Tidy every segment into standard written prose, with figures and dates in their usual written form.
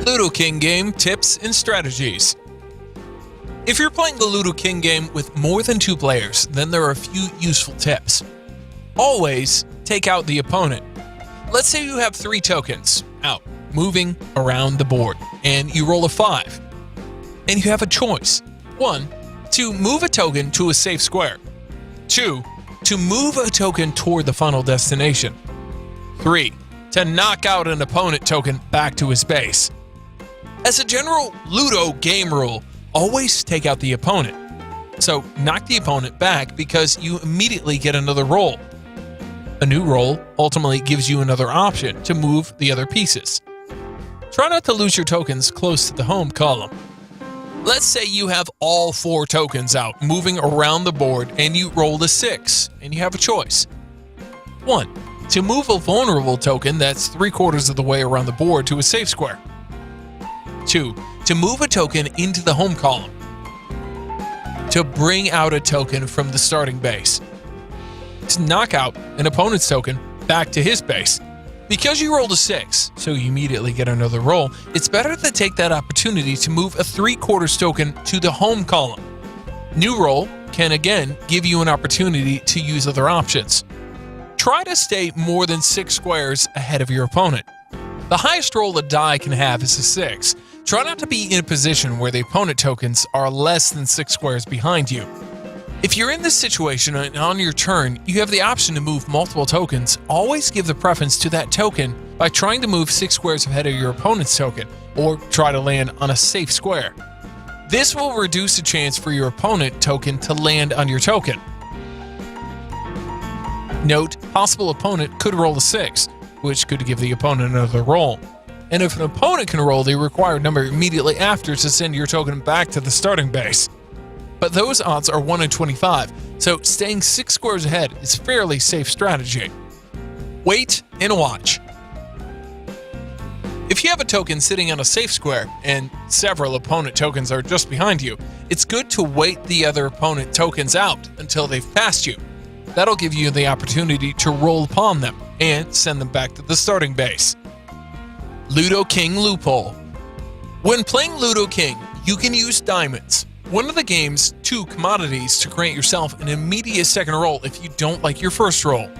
Ludo King game tips and strategies. If you're playing the Ludo King game with more than 2 players, then there are a few useful tips. Always take out the opponent. Let's say you have 3 tokens out, moving around the board, and you roll a 5. And you have a choice. 1. To move a token to a safe square. 2. To move a token toward the final destination. 3. To knock out an opponent token back to his base. As a general Ludo game rule, always take out the opponent. So knock the opponent back because you immediately get another roll. A new roll ultimately gives you another option to move the other pieces. Try not to lose your tokens close to the home column. Let's say you have all 4 tokens out moving around the board and you rolled a 6 and you have a choice. 1. To move a vulnerable token that's 3/4 of the way around the board to a safe square. 2. To move a token into the home column. To bring out a token from the starting base. To knock out an opponent's token back to his base. Because you rolled a 6, so you immediately get another roll, it's better to take that opportunity to move a 3/4 token to the home column. New roll can again give you an opportunity to use other options. Try to stay more than 6 squares ahead of your opponent. The highest roll a die can have is a 6. Try not to be in a position where the opponent tokens are less than 6 squares behind you. If you're in this situation and on your turn, you have the option to move multiple tokens, always give the preference to that token by trying to move 6 squares ahead of your opponent's token, or try to land on a safe square. This will reduce the chance for your opponent token to land on your token. Note, possible opponent could roll a 6, which could give the opponent another roll. And if an opponent can roll the required number immediately after to send your token back to the starting base. But those odds are 1 in 25, so staying 6 squares ahead is a fairly safe strategy. Wait and watch. If you have a token sitting on a safe square and several opponent tokens are just behind you, it's good to wait the other opponent tokens out until they've passed you. That'll give you the opportunity to roll upon them and send them back to the starting base. Ludo King loophole. When playing Ludo King, you can use diamonds, one of the game's 2 commodities, to grant yourself an immediate second roll if you don't like your first roll.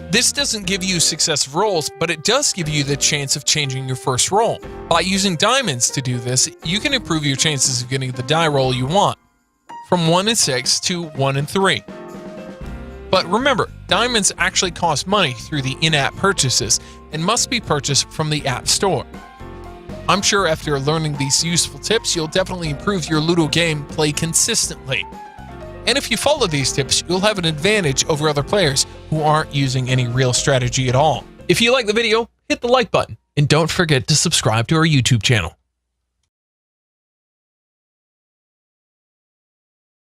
This doesn't give you successive rolls, but it does give you the chance of changing your first roll. By using diamonds to do this, you can improve your chances of getting the die roll you want, from 1 in 6 to 1 in 3. But remember, diamonds actually cost money through the in-app purchases and must be purchased from the App Store. I'm sure after learning these useful tips, you'll definitely improve your Ludo game play consistently. And if you follow these tips, you'll have an advantage over other players who aren't using any real strategy at all. If you like the video, hit the like button and don't forget to subscribe to our YouTube channel.